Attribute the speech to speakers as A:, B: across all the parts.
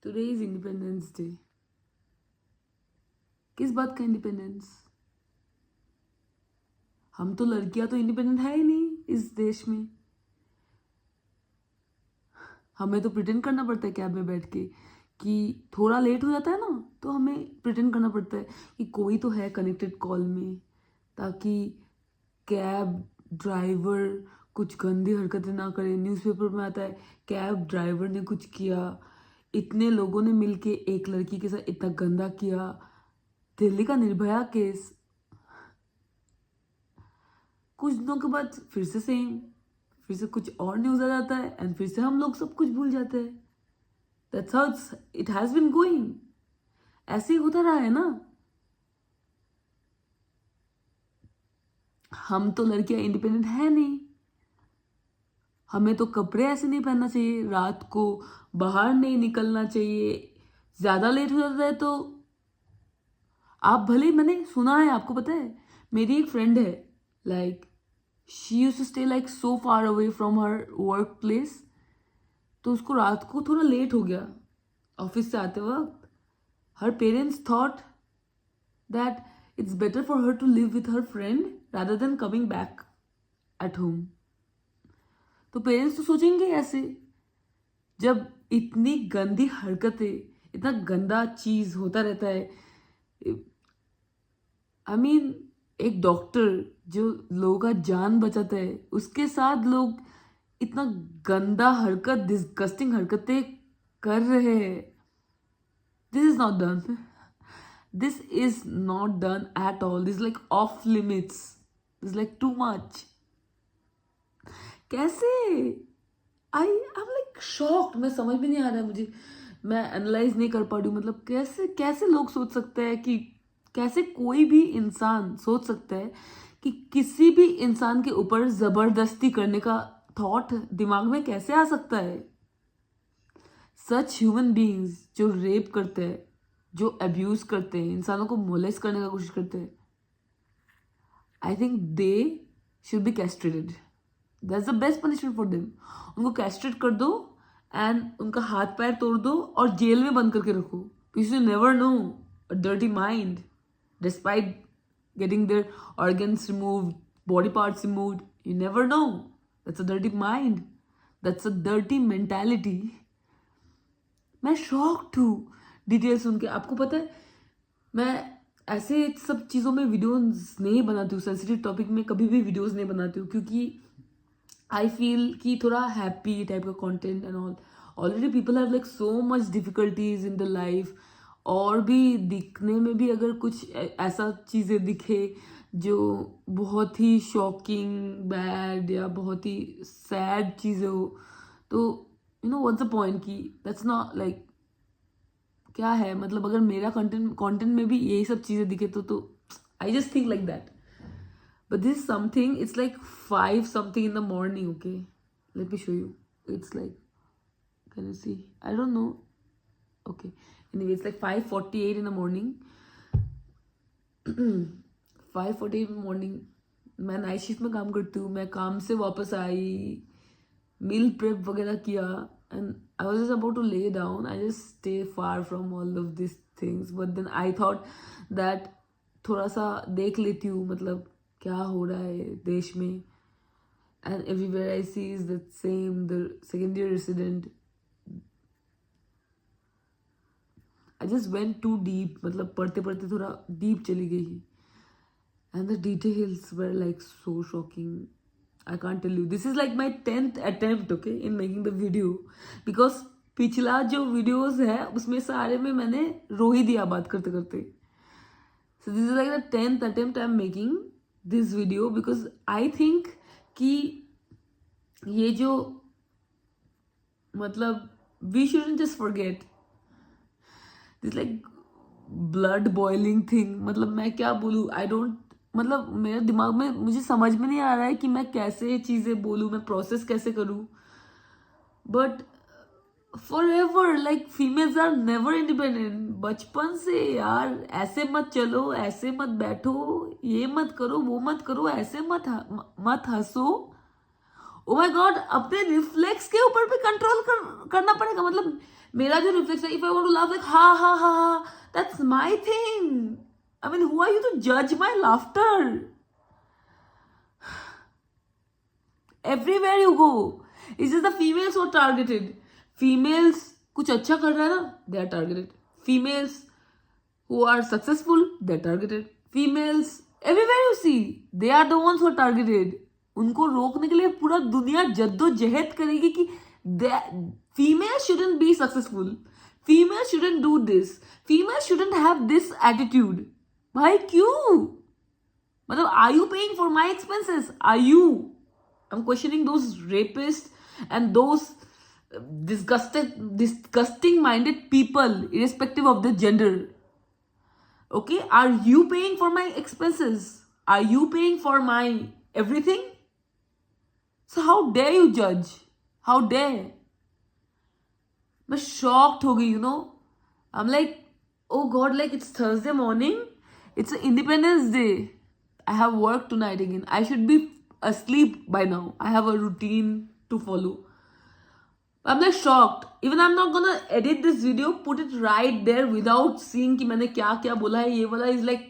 A: Today is independence day. किस बात का इंडिपेंडेंस? हम तो लड़कियां तो इंडिपेंडेंट है ही नहीं इस देश में। हमें तो प्रिटेंड करना पड़ता है कैब में बैठ के कि थोड़ा लेट हो जाता है ना, तो हमें प्रिटेंड करना पड़ता है कि कोई तो है कनेक्टेड कॉल में, ताकि कैब ड्राइवर कुछ गंदी हरकतें ना करे। न्यूज़पेपर में आता है कैब ड्राइवर ने कुछ किया, इतने लोगों ने मिलके एक लड़की के साथ इतना गंदा किया। दिल्ली का निर्भया केस, कुछ दिनों के बाद फिर से सेम, फिर से कुछ और न्यूज़ आ जाता है एंड फिर से हम लोग सब कुछ भूल जाते हैं। That's how it has been going. ऐसे ही होता रहा है ना। हम तो लड़कियां इंडिपेंडेंट है नहीं। हमें तो कपड़े ऐसे नहीं पहनना चाहिए, रात को बाहर नहीं निकलना चाहिए। ज़्यादा लेट हो जाता है तो आप भले, मैंने सुना है, आपको पता है मेरी एक फ्रेंड है, like she used to stay like so far away from her work place, तो उसको रात को थोड़ा लेट हो गया ऑफिस से आते वक्त। Her parents thought that it's better for her to live with her friend rather than coming back at home. तो पेरेंट्स तो सोचेंगे ऐसे, जब इतनी गंदी हरकतें, इतना गंदा चीज होता रहता है। आई मीन एक डॉक्टर जो लोगों का जान बचाता है, उसके साथ लोग इतना गंदा हरकत, डिस्गस्टिंग हरकतें कर रहे हैं। This is not done, this is not done at all. This like off limits, this like too much. कैसे? I am like shocked. मैं समझ में नहीं आ रहा है मुझे, मैं एनालाइज नहीं कर पा रही हूँ। मतलब कैसे कैसे लोग सोच सकते हैं कि, कैसे कोई भी इंसान सोच सकता है कि किसी भी इंसान के ऊपर जबरदस्ती करने का थॉट दिमाग में कैसे आ सकता है। सच ह्यूमन बीइंग्स जो रेप करते हैं, जो अब्यूज करते हैं, इंसानों को मोलेस्ट करने का कोशिश करते हैं, I think they should be castrated. That's the best punishment for them. उनको कैस्ट्रेट कर दो एंड उनका हाथ पैर तोड़ दो और जेल में बंद करके रखो। You never know, a dirty mind, despite getting their organs removed, body parts removed, you never know. That's a dirty mind. That's a dirty mentality. मैं शॉक्ड हूँ डिटेल सुन के। आपको पता है मैं ऐसे सब चीज़ों में वीडियोस नहीं बनाती हूँ, सेंसिटिव टॉपिक में कभी भी वीडियोस नहीं बनाती हूँ, क्योंकि आई फील कि थोड़ा हैप्पी टाइप का content and all. Already people have like so much difficulties in the life, और भी दिखने में भी अगर कुछ ऐसा चीज़ें दिखे जो बहुत ही शॉकिंग, बैड या बहुत ही सैड चीज़ें हो, तो you know what's the point कि दैट्स नॉट लाइक, क्या है मतलब अगर मेरा कंटेंट में भी यही सब चीज़ें दिखे तो I just think like that. But this is something, it's like 5 something in the morning, okay? Let me show you. It's like, can you see? I don't know. Okay. Anyway, it's like 5:48 in the morning. 5:48 in the morning. मैं night shift में काम करती हूँ। मैं काम से वापस आई, meal prep वगैरह किया, and I was just about to lay down. I just stay far from all of these things. But then I thought that थोड़ा सा देख लेती हूँ, मतलब क्या हो रहा है देश में। And everywhere I see is the same, the second year resident. I just went too deep, मतलब पढ़ते पढ़ते थोड़ा डीप चली गई, and the details were like so shocking. I can't tell you, this is like my 10th attempt, okay, in making the video, because पिछला जो videos है उसमें सारे में मैंने रो ही दिया बात करते करते। So this is like the 10th attempt I am making this video, because I think कि ये जो, मतलब we shouldn't just forget this like blood boiling thing. मतलब मैं क्या बोलूँ, आई डोंट, मतलब मेरे दिमाग में, मुझे समझ में नहीं आ रहा है कि मैं कैसे चीज़ें बोलूँ, मैं प्रोसेस कैसे करूँ। But forever, like females are never independent। बचपन से यार ऐसे मत चलो, ऐसे मत बैठो, ये मत करो, वो मत करो, ऐसे मत हंसो। ओ माय गॉड, अपने रिफ्लेक्स के ऊपर भी कंट्रोल करना पड़ेगा। मतलब मेरा जो रिफ्लेक्स है, if I want to laugh like ha ha ha ha, that's my thing. I mean, who are you to judge my laughter? Everywhere you go, it's just the females who are targeted. Females कुछ अच्छा कर रहा है ना, they are targeted. Females who are successful, they are targeted. Females everywhere you see, they are the ones who are targeted. उनको रोकने के लिए पूरा दुनिया जद्दोजहद करेगी कि females shouldn't be successful. Females shouldn't do this. Females shouldn't have this attitude. भाई क्यों? मतलब are you paying for my expenses? Are you? I'm questioning those rapists and those disgusting minded people, irrespective of the gender. Okay, are you paying for my expenses? Are you paying for my everything? So how dare you judge? How dare? मैं shocked हो गई, I'm like, oh God, like it's Thursday morning. It's an Independence Day. I have work tonight again. I should be asleep by now. I have a routine to follow. I'm like shocked. Even I'm not gonna edit this video, put it right there without seeing कि मैंने क्या क्या बोला है. ये वाला is like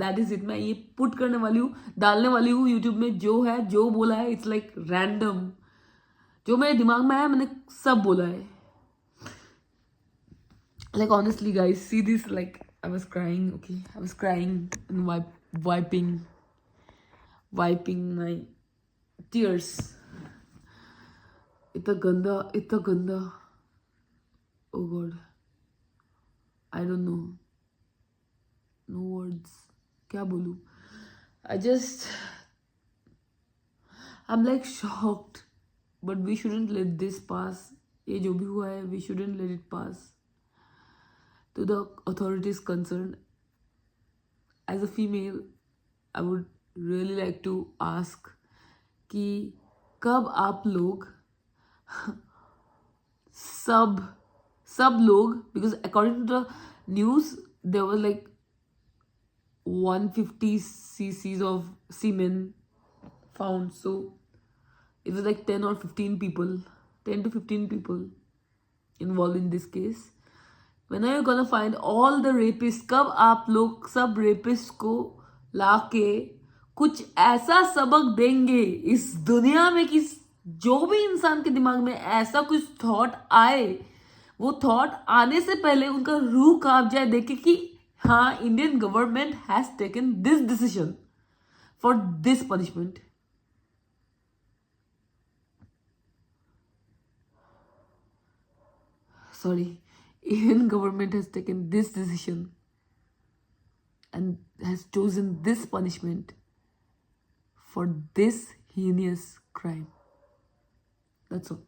A: that is it. मैं ये put करने वाली हूँ, डालने वाली हूँ YouTube में. जो है, जो बोला है, it's like random. जो मेरे दिमाग में आया मैंने सब बोला है. Like honestly, guys, see this, like I was crying. Okay, I was crying and wiping my tears. इतना गंदा. Oh God, I don't know. No words. क्या बोलूं? I'm like shocked. But we shouldn't let this pass. ये जो भी हुआ है, we shouldn't let it pass. To the authorities concerned, as a female, I would really like to ask कि कब आप लोग सब लोग, because according to the news there was like 150 cc's of semen found. So it was like 10 to 15 people involved in this case. When are you gonna find all the rapists? कब आप लोग सब rapists को लाके कुछ ऐसा सबक देंगे इस दुनिया में कि जो भी इंसान के दिमाग में ऐसा कुछ थॉट आए, वो थॉट आने से पहले उनका रूह कांप जाए देखे कि हाँ, Indian government has taken this decision for this punishment. Sorry, Indian government has taken this decision and has chosen this punishment for this heinous crime. That's all.